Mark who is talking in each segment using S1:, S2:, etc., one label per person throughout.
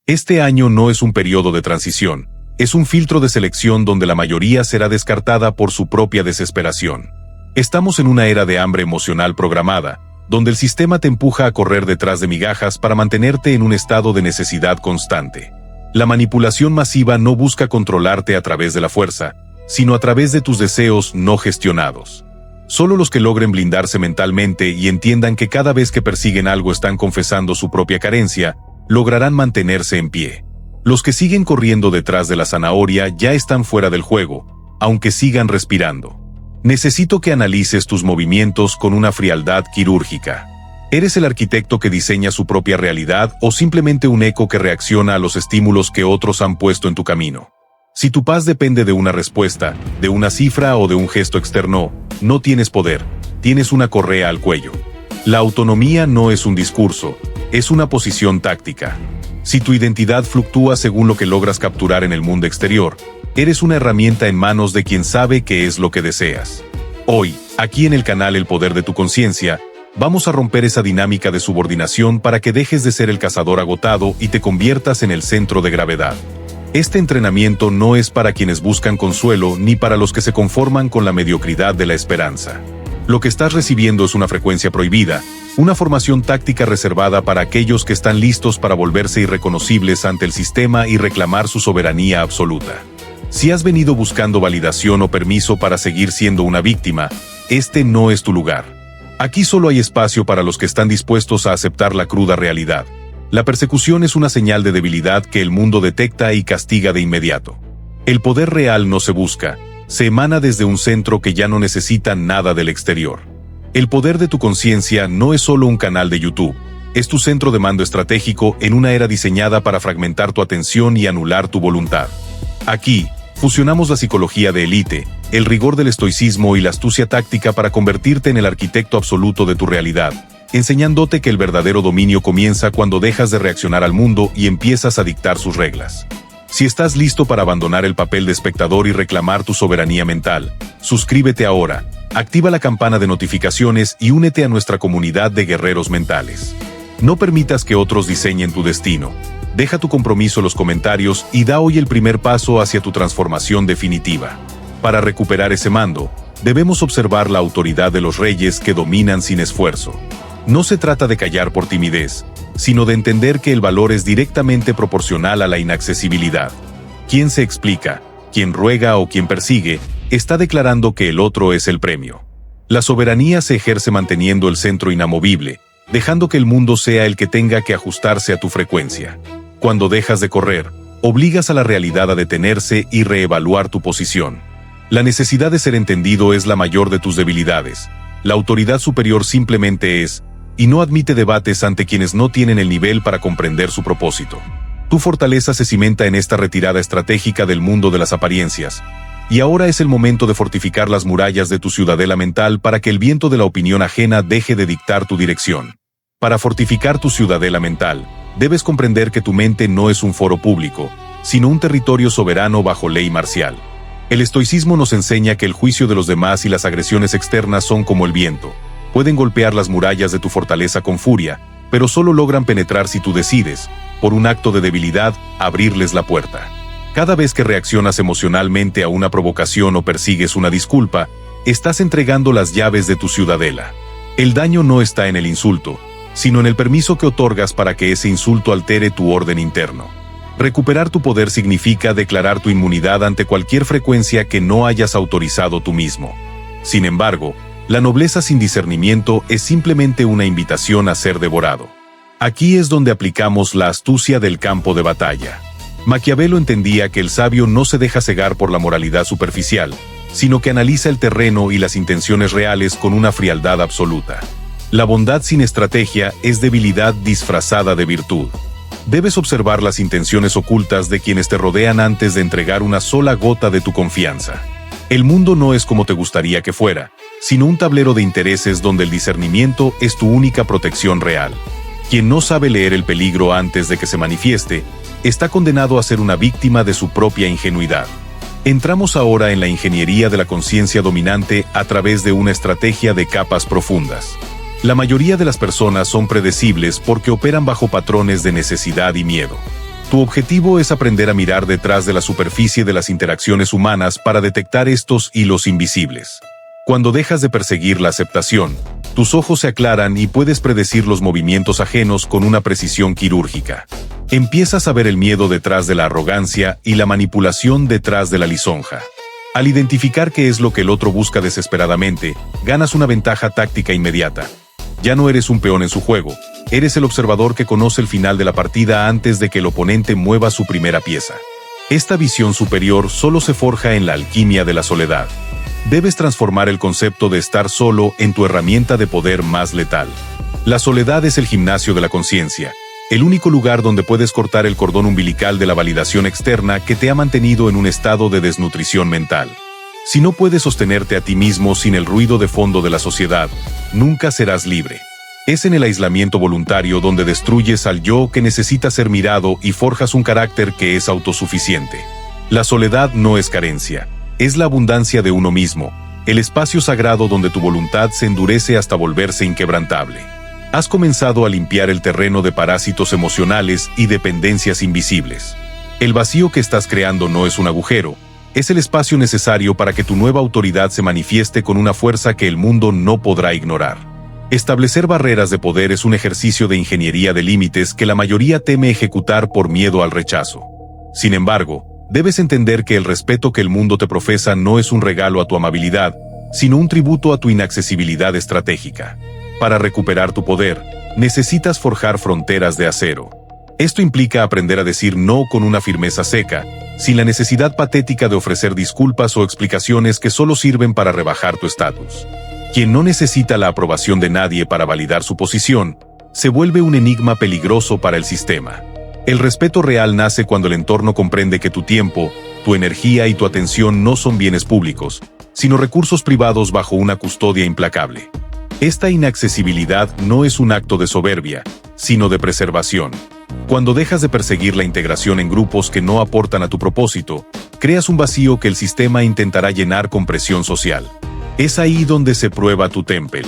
S1: Este año no es un periodo de transición, es un filtro de selección donde la mayoría será descartada por su propia desesperación. Estamos en una era de hambre emocional programada, donde el sistema te empuja a correr detrás de migajas para mantenerte en un estado de necesidad constante. La manipulación masiva no busca controlarte a través de la fuerza, sino a través de tus deseos no gestionados. Solo los que logren blindarse mentalmente y entiendan que cada vez que persiguen algo están confesando su propia carencia, lograrán mantenerse en pie. Los que siguen corriendo detrás de la zanahoria ya están fuera del juego, aunque sigan respirando. Necesito que analices tus movimientos con una frialdad quirúrgica. ¿Eres el arquitecto que diseña su propia realidad o simplemente un eco que reacciona a los estímulos que otros han puesto en tu camino? Si tu paz depende de una respuesta, de una cifra o de un gesto externo, no tienes poder, tienes una correa al cuello. La autonomía no es un discurso, es una posición táctica. Si tu identidad fluctúa según lo que logras capturar en el mundo exterior, eres una herramienta en manos de quien sabe qué es lo que deseas. Hoy, aquí en el canal El Poder de tu Conciencia, vamos a romper esa dinámica de subordinación para que dejes de ser el cazador agotado y te conviertas en el centro de gravedad. Este entrenamiento no es para quienes buscan consuelo ni para los que se conforman con la mediocridad de la esperanza. Lo que estás recibiendo es una frecuencia prohibida, una formación táctica reservada para aquellos que están listos para volverse irreconocibles ante el sistema y reclamar su soberanía absoluta. Si has venido buscando validación o permiso para seguir siendo una víctima, este no es tu lugar. Aquí solo hay espacio para los que están dispuestos a aceptar la cruda realidad. La persecución es una señal de debilidad que el mundo detecta y castiga de inmediato. El poder real no se busca, se emana desde un centro que ya no necesita nada del exterior. El poder de tu conciencia no es solo un canal de YouTube, es tu centro de mando estratégico en una era diseñada para fragmentar tu atención y anular tu voluntad. Aquí, fusionamos la psicología de élite, el rigor del estoicismo y la astucia táctica para convertirte en el arquitecto absoluto de tu realidad, enseñándote que el verdadero dominio comienza cuando dejas de reaccionar al mundo y empiezas a dictar sus reglas. Si estás listo para abandonar el papel de espectador y reclamar tu soberanía mental, suscríbete ahora, activa la campana de notificaciones y únete a nuestra comunidad de guerreros mentales. No permitas que otros diseñen tu destino. Deja tu compromiso en los comentarios y da hoy el primer paso hacia tu transformación definitiva. Para recuperar ese mando, debemos observar la autoridad de los reyes que dominan sin esfuerzo. No se trata de callar por timidez, sino de entender que el valor es directamente proporcional a la inaccesibilidad. Quien se explica, quien ruega o quien persigue, está declarando que el otro es el premio. La soberanía se ejerce manteniendo el centro inamovible, dejando que el mundo sea el que tenga que ajustarse a tu frecuencia. Cuando dejas de correr, obligas a la realidad a detenerse y reevaluar tu posición. La necesidad de ser entendido es la mayor de tus debilidades. La autoridad superior simplemente es, y no admite debates ante quienes no tienen el nivel para comprender su propósito. Tu fortaleza se cimenta en esta retirada estratégica del mundo de las apariencias, y ahora es el momento de fortificar las murallas de tu ciudadela mental para que el viento de la opinión ajena deje de dictar tu dirección. Para fortificar tu ciudadela mental, debes comprender que tu mente no es un foro público, sino un territorio soberano bajo ley marcial. El estoicismo nos enseña que el juicio de los demás y las agresiones externas son como el viento. Pueden golpear las murallas de tu fortaleza con furia, pero solo logran penetrar si tú decides, por un acto de debilidad, abrirles la puerta. Cada vez que reaccionas emocionalmente a una provocación o persigues una disculpa, estás entregando las llaves de tu ciudadela. El daño no está en el insulto, sino en el permiso que otorgas para que ese insulto altere tu orden interno. Recuperar tu poder significa declarar tu inmunidad ante cualquier frecuencia que no hayas autorizado tú mismo. Sin embargo, la nobleza sin discernimiento es simplemente una invitación a ser devorado. Aquí es donde aplicamos la astucia del campo de batalla. Maquiavelo entendía que el sabio no se deja cegar por la moralidad superficial, sino que analiza el terreno y las intenciones reales con una frialdad absoluta. La bondad sin estrategia es debilidad disfrazada de virtud. Debes observar las intenciones ocultas de quienes te rodean antes de entregar una sola gota de tu confianza. El mundo no es como te gustaría que fuera, sino un tablero de intereses donde el discernimiento es tu única protección real. Quien no sabe leer el peligro antes de que se manifieste, está condenado a ser una víctima de su propia ingenuidad. Entramos ahora en la ingeniería de la conciencia dominante a través de una estrategia de capas profundas. La mayoría de las personas son predecibles porque operan bajo patrones de necesidad y miedo. Tu objetivo es aprender a mirar detrás de la superficie de las interacciones humanas para detectar estos hilos invisibles. Cuando dejas de perseguir la aceptación, tus ojos se aclaran y puedes predecir los movimientos ajenos con una precisión quirúrgica. Empiezas a ver el miedo detrás de la arrogancia y la manipulación detrás de la lisonja. Al identificar qué es lo que el otro busca desesperadamente, ganas una ventaja táctica inmediata. Ya no eres un peón en su juego, eres el observador que conoce el final de la partida antes de que el oponente mueva su primera pieza. Esta visión superior solo se forja en la alquimia de la soledad. Debes transformar el concepto de estar solo en tu herramienta de poder más letal. La soledad es el gimnasio de la conciencia, el único lugar donde puedes cortar el cordón umbilical de la validación externa que te ha mantenido en un estado de desnutrición mental. Si no puedes sostenerte a ti mismo sin el ruido de fondo de la sociedad, nunca serás libre. Es en el aislamiento voluntario donde destruyes al yo que necesita ser mirado y forjas un carácter que es autosuficiente. La soledad no es carencia, es la abundancia de uno mismo, el espacio sagrado donde tu voluntad se endurece hasta volverse inquebrantable. Has comenzado a limpiar el terreno de parásitos emocionales y dependencias invisibles. El vacío que estás creando no es un agujero, es el espacio necesario para que tu nueva autoridad se manifieste con una fuerza que el mundo no podrá ignorar. Establecer barreras de poder es un ejercicio de ingeniería de límites que la mayoría teme ejecutar por miedo al rechazo. Sin embargo, debes entender que el respeto que el mundo te profesa no es un regalo a tu amabilidad, sino un tributo a tu inaccesibilidad estratégica. Para recuperar tu poder, necesitas forjar fronteras de acero. Esto implica aprender a decir no con una firmeza seca, sin la necesidad patética de ofrecer disculpas o explicaciones que solo sirven para rebajar tu estatus. Quien no necesita la aprobación de nadie para validar su posición, se vuelve un enigma peligroso para el sistema. El respeto real nace cuando el entorno comprende que tu tiempo, tu energía y tu atención no son bienes públicos, sino recursos privados bajo una custodia implacable. Esta inaccesibilidad no es un acto de soberbia, sino de preservación. Cuando dejas de perseguir la integración en grupos que no aportan a tu propósito, creas un vacío que el sistema intentará llenar con presión social. Es ahí donde se prueba tu temple.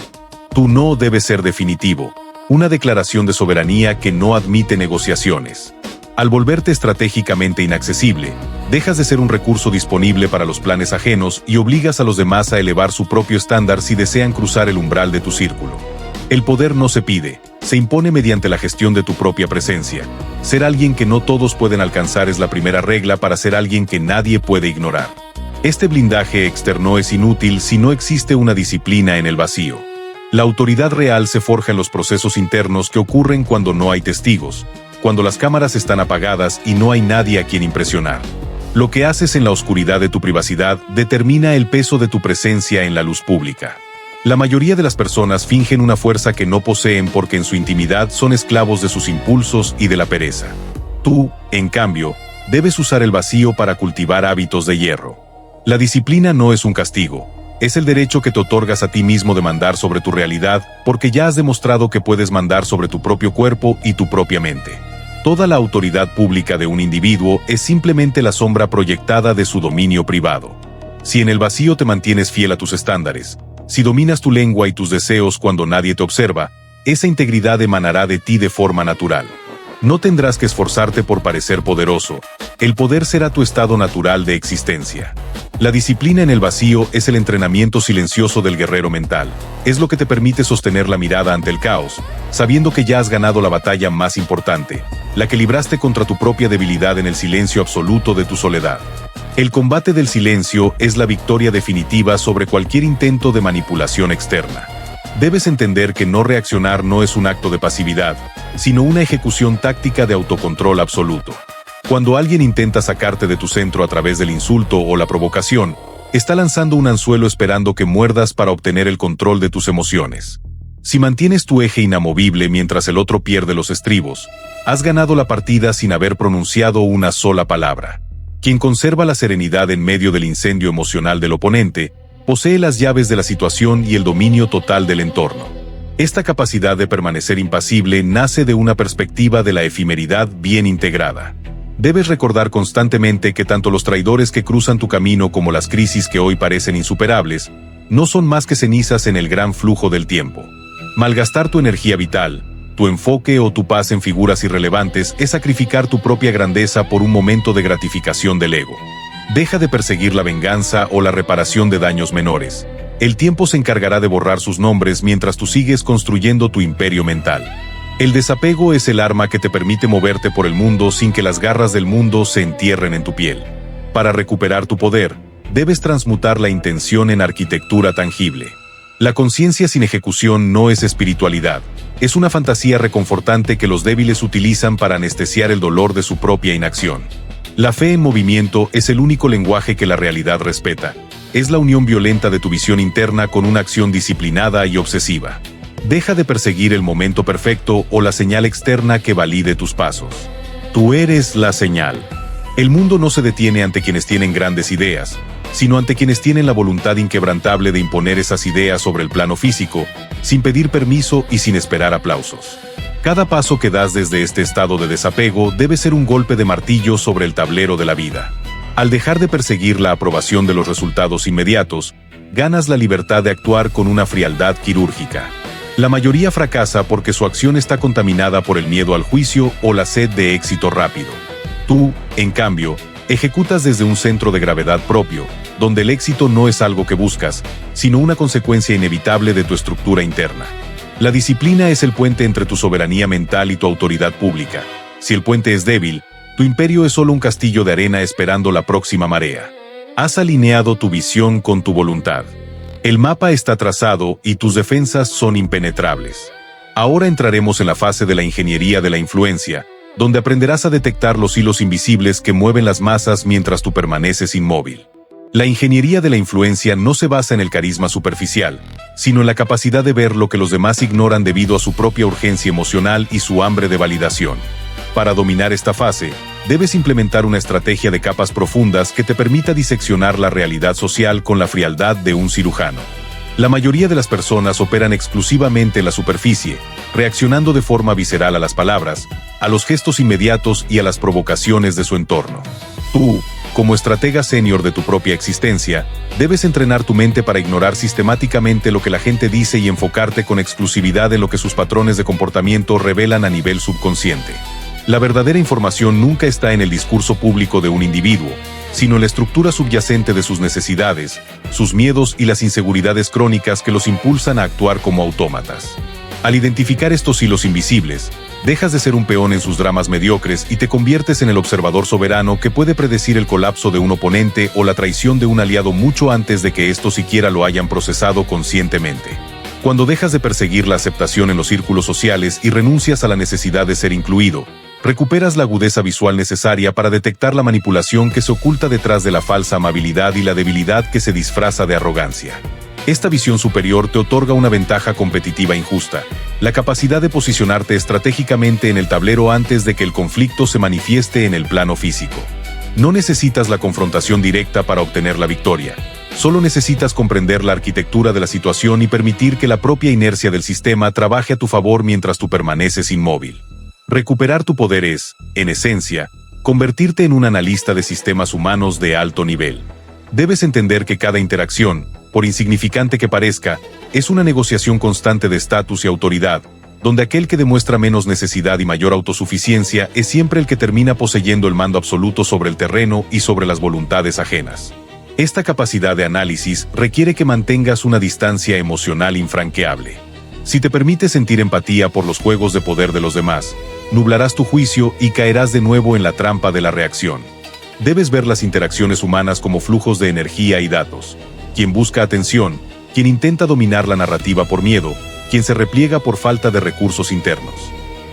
S1: Tu no debe ser definitivo, una declaración de soberanía que no admite negociaciones. Al volverte estratégicamente inaccesible, dejas de ser un recurso disponible para los planes ajenos y obligas a los demás a elevar su propio estándar si desean cruzar el umbral de tu círculo. El poder no se pide, se impone mediante la gestión de tu propia presencia. Ser alguien que no todos pueden alcanzar es la primera regla para ser alguien que nadie puede ignorar. Este blindaje externo es inútil si no existe una disciplina en el vacío. La autoridad real se forja en los procesos internos que ocurren cuando no hay testigos, cuando las cámaras están apagadas y no hay nadie a quien impresionar. Lo que haces en la oscuridad de tu privacidad determina el peso de tu presencia en la luz pública. La mayoría de las personas fingen una fuerza que no poseen porque en su intimidad son esclavos de sus impulsos y de la pereza. Tú, en cambio, debes usar el vacío para cultivar hábitos de hierro. La disciplina no es un castigo, es el derecho que te otorgas a ti mismo de mandar sobre tu realidad porque ya has demostrado que puedes mandar sobre tu propio cuerpo y tu propia mente. Toda la autoridad pública de un individuo es simplemente la sombra proyectada de su dominio privado. Si en el vacío te mantienes fiel a tus estándares, si dominas tu lengua y tus deseos cuando nadie te observa, esa integridad emanará de ti de forma natural. No tendrás que esforzarte por parecer poderoso, el poder será tu estado natural de existencia. La disciplina en el vacío es el entrenamiento silencioso del guerrero mental. Es lo que te permite sostener la mirada ante el caos, sabiendo que ya has ganado la batalla más importante, la que libraste contra tu propia debilidad en el silencio absoluto de tu soledad. El combate del silencio es la victoria definitiva sobre cualquier intento de manipulación externa. Debes entender que no reaccionar no es un acto de pasividad, sino una ejecución táctica de autocontrol absoluto. Cuando alguien intenta sacarte de tu centro a través del insulto o la provocación, está lanzando un anzuelo esperando que muerdas para obtener el control de tus emociones. Si mantienes tu eje inamovible mientras el otro pierde los estribos, has ganado la partida sin haber pronunciado una sola palabra. Quien conserva la serenidad en medio del incendio emocional del oponente, posee las llaves de la situación y el dominio total del entorno. Esta capacidad de permanecer impasible nace de una perspectiva de la efemeridad bien integrada. Debes recordar constantemente que tanto los traidores que cruzan tu camino como las crisis que hoy parecen insuperables, no son más que cenizas en el gran flujo del tiempo. Malgastar tu energía vital, tu enfoque o tu paz en figuras irrelevantes es sacrificar tu propia grandeza por un momento de gratificación del ego. Deja de perseguir la venganza o la reparación de daños menores. El tiempo se encargará de borrar sus nombres mientras tú sigues construyendo tu imperio mental. El desapego es el arma que te permite moverte por el mundo sin que las garras del mundo se entierren en tu piel. Para recuperar tu poder, debes transmutar la intención en arquitectura tangible. La conciencia sin ejecución no es espiritualidad, es una fantasía reconfortante que los débiles utilizan para anestesiar el dolor de su propia inacción. La fe en movimiento es el único lenguaje que la realidad respeta. Es la unión violenta de tu visión interna con una acción disciplinada y obsesiva. Deja de perseguir el momento perfecto o la señal externa que valide tus pasos. Tú eres la señal. El mundo no se detiene ante quienes tienen grandes ideas, sino ante quienes tienen la voluntad inquebrantable de imponer esas ideas sobre el plano físico, sin pedir permiso y sin esperar aplausos. Cada paso que das desde este estado de desapego debe ser un golpe de martillo sobre el tablero de la vida. Al dejar de perseguir la aprobación de los resultados inmediatos, ganas la libertad de actuar con una frialdad quirúrgica. La mayoría fracasa porque su acción está contaminada por el miedo al juicio o la sed de éxito rápido. Tú, en cambio, ejecutas desde un centro de gravedad propio, donde el éxito no es algo que buscas, sino una consecuencia inevitable de tu estructura interna. La disciplina es el puente entre tu soberanía mental y tu autoridad pública. Si el puente es débil, tu imperio es solo un castillo de arena esperando la próxima marea. Has alineado tu visión con tu voluntad. El mapa está trazado y tus defensas son impenetrables. Ahora entraremos en la fase de la ingeniería de la influencia, donde aprenderás a detectar los hilos invisibles que mueven las masas mientras tú permaneces inmóvil. La ingeniería de la influencia no se basa en el carisma superficial, sino en la capacidad de ver lo que los demás ignoran debido a su propia urgencia emocional y su hambre de validación. Para dominar esta fase, debes implementar una estrategia de capas profundas que te permita diseccionar la realidad social con la frialdad de un cirujano. La mayoría de las personas operan exclusivamente en la superficie, reaccionando de forma visceral a las palabras, a los gestos inmediatos y a las provocaciones de su entorno. Tú, como estratega senior de tu propia existencia, debes entrenar tu mente para ignorar sistemáticamente lo que la gente dice y enfocarte con exclusividad en lo que sus patrones de comportamiento revelan a nivel subconsciente. La verdadera información nunca está en el discurso público de un individuo, sino en la estructura subyacente de sus necesidades, sus miedos y las inseguridades crónicas que los impulsan a actuar como autómatas. Al identificar estos hilos invisibles, dejas de ser un peón en sus dramas mediocres y te conviertes en el observador soberano que puede predecir el colapso de un oponente o la traición de un aliado mucho antes de que estos siquiera lo hayan procesado conscientemente. Cuando dejas de perseguir la aceptación en los círculos sociales y renuncias a la necesidad de ser incluido, recuperas la agudeza visual necesaria para detectar la manipulación que se oculta detrás de la falsa amabilidad y la debilidad que se disfraza de arrogancia. Esta visión superior te otorga una ventaja competitiva injusta, la capacidad de posicionarte estratégicamente en el tablero antes de que el conflicto se manifieste en el plano físico. No necesitas la confrontación directa para obtener la victoria. Solo necesitas comprender la arquitectura de la situación y permitir que la propia inercia del sistema trabaje a tu favor mientras tú permaneces inmóvil. Recuperar tu poder es, en esencia, convertirte en un analista de sistemas humanos de alto nivel. Debes entender que cada interacción, por insignificante que parezca, es una negociación constante de estatus y autoridad, donde aquel que demuestra menos necesidad y mayor autosuficiencia es siempre el que termina poseyendo el mando absoluto sobre el terreno y sobre las voluntades ajenas. Esta capacidad de análisis requiere que mantengas una distancia emocional infranqueable. Si te permites sentir empatía por los juegos de poder de los demás, nublarás tu juicio y caerás de nuevo en la trampa de la reacción. Debes ver las interacciones humanas como flujos de energía y datos. Quien busca atención, quien intenta dominar la narrativa por miedo, quien se repliega por falta de recursos internos.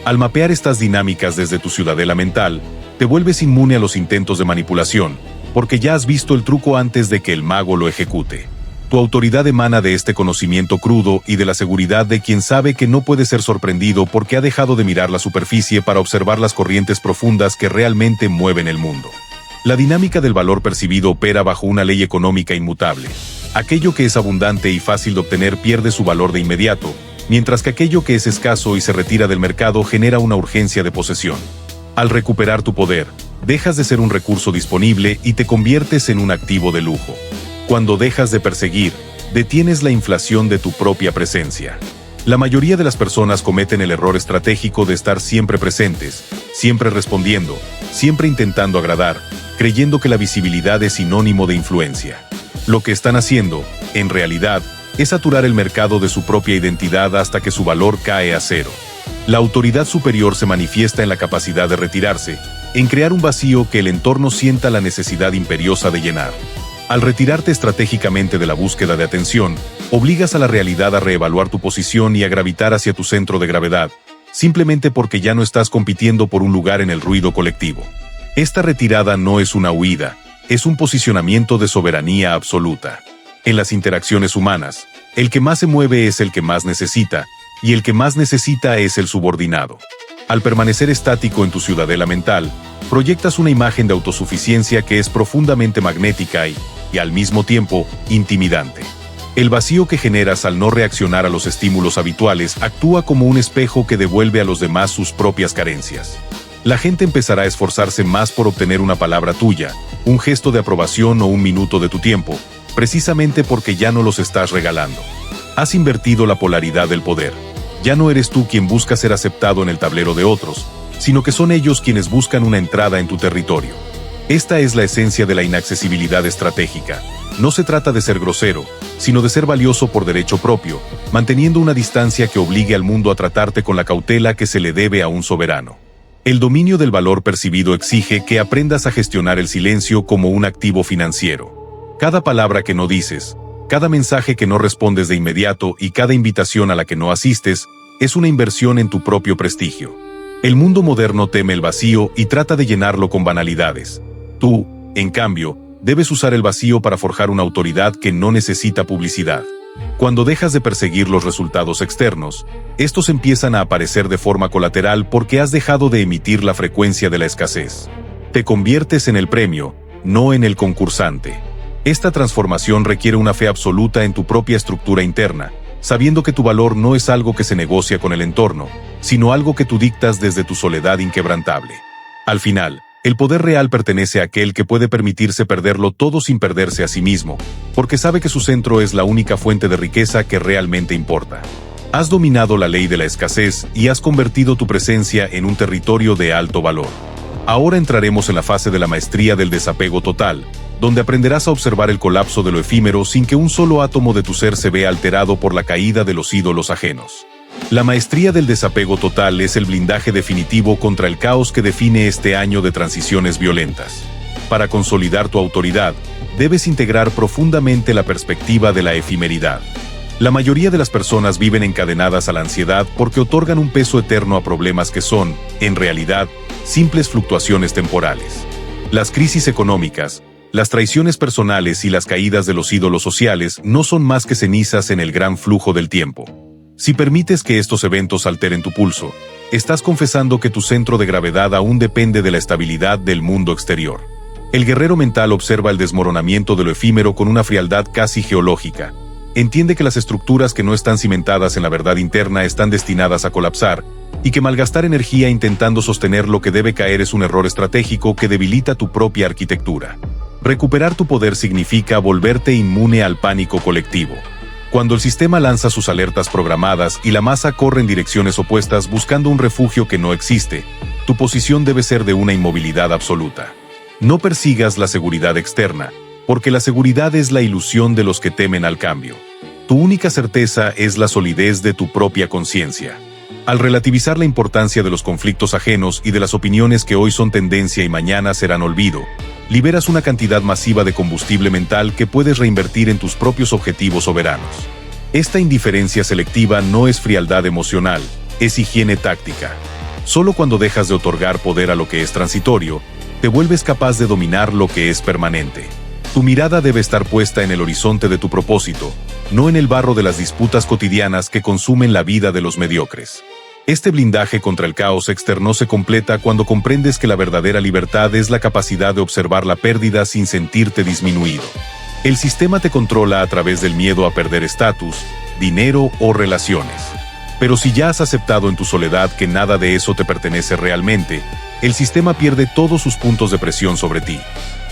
S1: Al mapear estas dinámicas desde tu ciudadela mental, te vuelves inmune a los intentos de manipulación, porque ya has visto el truco antes de que el mago lo ejecute. Tu autoridad emana de este conocimiento crudo y de la seguridad de quien sabe que no puede ser sorprendido porque ha dejado de mirar la superficie para observar las corrientes profundas que realmente mueven el mundo. La dinámica del valor percibido opera bajo una ley económica inmutable. Aquello que es abundante y fácil de obtener pierde su valor de inmediato, mientras que aquello que es escaso y se retira del mercado genera una urgencia de posesión. Al recuperar tu poder, dejas de ser un recurso disponible y te conviertes en un activo de lujo. Cuando dejas de perseguir, detienes la inflación de tu propia presencia. La mayoría de las personas cometen el error estratégico de estar siempre presentes, siempre respondiendo, siempre intentando agradar, creyendo que la visibilidad es sinónimo de influencia. Lo que están haciendo, en realidad, es saturar el mercado de su propia identidad hasta que su valor cae a cero. La autoridad superior se manifiesta en la capacidad de retirarse, en crear un vacío que el entorno sienta la necesidad imperiosa de llenar. Al retirarte estratégicamente de la búsqueda de atención, obligas a la realidad a reevaluar tu posición y a gravitar hacia tu centro de gravedad, simplemente porque ya no estás compitiendo por un lugar en el ruido colectivo. Esta retirada no es una huida, es un posicionamiento de soberanía absoluta. En las interacciones humanas, el que más se mueve es el que más necesita, y el que más necesita es el subordinado. Al permanecer estático en tu ciudadela mental, proyectas una imagen de autosuficiencia que es profundamente magnética y, al mismo tiempo, intimidante. El vacío que generas al no reaccionar a los estímulos habituales actúa como un espejo que devuelve a los demás sus propias carencias. La gente empezará a esforzarse más por obtener una palabra tuya, un gesto de aprobación o un minuto de tu tiempo, precisamente porque ya no los estás regalando. Has invertido la polaridad del poder. Ya no eres tú quien busca ser aceptado en el tablero de otros, sino que son ellos quienes buscan una entrada en tu territorio. Esta es la esencia de la inaccesibilidad estratégica. No se trata de ser grosero, sino de ser valioso por derecho propio, manteniendo una distancia que obligue al mundo a tratarte con la cautela que se le debe a un soberano. El dominio del valor percibido exige que aprendas a gestionar el silencio como un activo financiero. Cada palabra que no dices, cada mensaje que no respondes de inmediato y cada invitación a la que no asistes es una inversión en tu propio prestigio. El mundo moderno teme el vacío y trata de llenarlo con banalidades. Tú, en cambio, debes usar el vacío para forjar una autoridad que no necesita publicidad. Cuando dejas de perseguir los resultados externos, estos empiezan a aparecer de forma colateral porque has dejado de emitir la frecuencia de la escasez. Te conviertes en el premio, no en el concursante. Esta transformación requiere una fe absoluta en tu propia estructura interna, sabiendo que tu valor no es algo que se negocia con el entorno, sino algo que tú dictas desde tu soledad inquebrantable. Al final, el poder real pertenece a aquel que puede permitirse perderlo todo sin perderse a sí mismo, porque sabe que su centro es la única fuente de riqueza que realmente importa. Has dominado la ley de la escasez y has convertido tu presencia en un territorio de alto valor. Ahora entraremos en la fase de la maestría del desapego total, donde aprenderás a observar el colapso de lo efímero sin que un solo átomo de tu ser se vea alterado por la caída de los ídolos ajenos. La maestría del desapego total es el blindaje definitivo contra el caos que define este año de transiciones violentas. Para consolidar tu autoridad, debes integrar profundamente la perspectiva de la efemeridad. La mayoría de las personas viven encadenadas a la ansiedad porque otorgan un peso eterno a problemas que son, en realidad, simples fluctuaciones temporales. Las crisis económicas, las traiciones personales y las caídas de los ídolos sociales no son más que cenizas en el gran flujo del tiempo. Si permites que estos eventos alteren tu pulso, estás confesando que tu centro de gravedad aún depende de la estabilidad del mundo exterior. El guerrero mental observa el desmoronamiento de lo efímero con una frialdad casi geológica. Entiende que las estructuras que no están cimentadas en la verdad interna están destinadas a colapsar, y que malgastar energía intentando sostener lo que debe caer es un error estratégico que debilita tu propia arquitectura. Recuperar tu poder significa volverte inmune al pánico colectivo. Cuando el sistema lanza sus alertas programadas y la masa corre en direcciones opuestas buscando un refugio que no existe, tu posición debe ser de una inmovilidad absoluta. No persigas la seguridad externa, porque la seguridad es la ilusión de los que temen al cambio. Tu única certeza es la solidez de tu propia conciencia. Al relativizar la importancia de los conflictos ajenos y de las opiniones que hoy son tendencia y mañana serán olvido, liberas una cantidad masiva de combustible mental que puedes reinvertir en tus propios objetivos soberanos. Esta indiferencia selectiva no es frialdad emocional, es higiene táctica. Solo cuando dejas de otorgar poder a lo que es transitorio, te vuelves capaz de dominar lo que es permanente. Tu mirada debe estar puesta en el horizonte de tu propósito, no en el barro de las disputas cotidianas que consumen la vida de los mediocres. Este blindaje contra el caos externo se completa cuando comprendes que la verdadera libertad es la capacidad de observar la pérdida sin sentirte disminuido. El sistema te controla a través del miedo a perder estatus, dinero o relaciones. Pero si ya has aceptado en tu soledad que nada de eso te pertenece realmente, el sistema pierde todos sus puntos de presión sobre ti.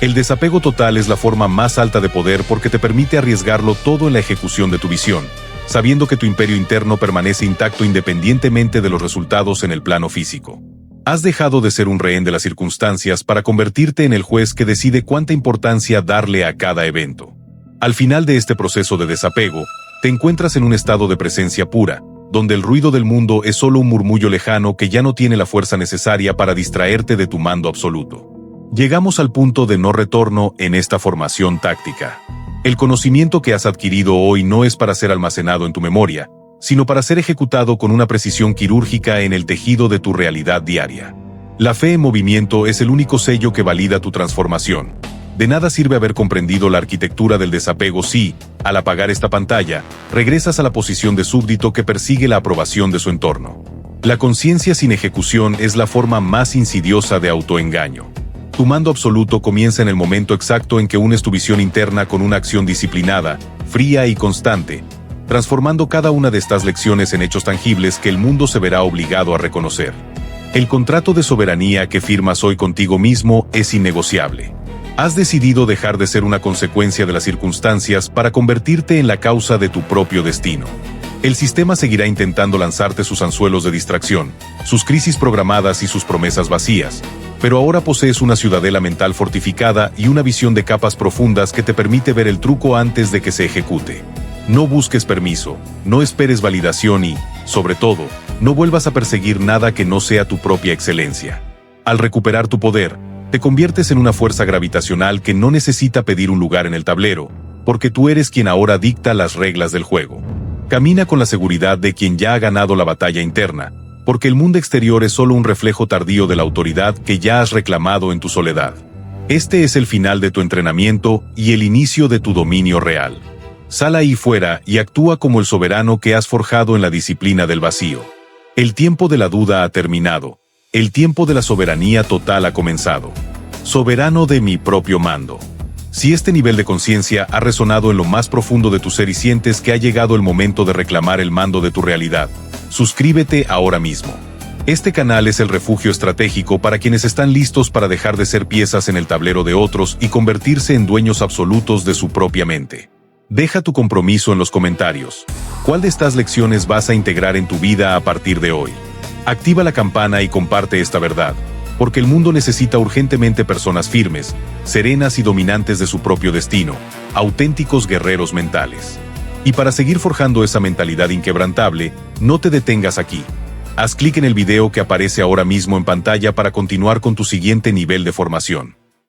S1: El desapego total es la forma más alta de poder porque te permite arriesgarlo todo en la ejecución de tu visión, sabiendo que tu imperio interno permanece intacto independientemente de los resultados en el plano físico. Has dejado de ser un rehén de las circunstancias para convertirte en el juez que decide cuánta importancia darle a cada evento. Al final de este proceso de desapego, te encuentras en un estado de presencia pura, donde el ruido del mundo es solo un murmullo lejano que ya no tiene la fuerza necesaria para distraerte de tu mando absoluto. Llegamos al punto de no retorno en esta formación táctica. El conocimiento que has adquirido hoy no es para ser almacenado en tu memoria, sino para ser ejecutado con una precisión quirúrgica en el tejido de tu realidad diaria. La fe en movimiento es el único sello que valida tu transformación. De nada sirve haber comprendido la arquitectura del desapego si, al apagar esta pantalla, regresas a la posición de súbdito que persigue la aprobación de su entorno. La conciencia sin ejecución es la forma más insidiosa de autoengaño. Tu mando absoluto comienza en el momento exacto en que unes tu visión interna con una acción disciplinada, fría y constante, transformando cada una de estas lecciones en hechos tangibles que el mundo se verá obligado a reconocer. El contrato de soberanía que firmas hoy contigo mismo es innegociable. Has decidido dejar de ser una consecuencia de las circunstancias para convertirte en la causa de tu propio destino. El sistema seguirá intentando lanzarte sus anzuelos de distracción, sus crisis programadas y sus promesas vacías, pero ahora posees una ciudadela mental fortificada y una visión de capas profundas que te permite ver el truco antes de que se ejecute. No busques permiso, no esperes validación y, sobre todo, no vuelvas a perseguir nada que no sea tu propia excelencia. Al recuperar tu poder, te conviertes en una fuerza gravitacional que no necesita pedir un lugar en el tablero, porque tú eres quien ahora dicta las reglas del juego. Camina con la seguridad de quien ya ha ganado la batalla interna, porque el mundo exterior es solo un reflejo tardío de la autoridad que ya has reclamado en tu soledad. Este es el final de tu entrenamiento y el inicio de tu dominio real. Sal ahí fuera y actúa como el soberano que has forjado en la disciplina del vacío. El tiempo de la duda ha terminado. El tiempo de la soberanía total ha comenzado. Soberano de mi propio mando. Si este nivel de conciencia ha resonado en lo más profundo de tu ser y sientes que ha llegado el momento de reclamar el mando de tu realidad, suscríbete ahora mismo. Este canal es el refugio estratégico para quienes están listos para dejar de ser piezas en el tablero de otros y convertirse en dueños absolutos de su propia mente. Deja tu compromiso en los comentarios. ¿Cuál de estas lecciones vas a integrar en tu vida a partir de hoy? Activa la campana y comparte esta verdad, porque el mundo necesita urgentemente personas firmes, serenas y dominantes de su propio destino, auténticos guerreros mentales. Y para seguir forjando esa mentalidad inquebrantable, no te detengas aquí. Haz clic en el video que aparece ahora mismo en pantalla para continuar con tu siguiente nivel de formación.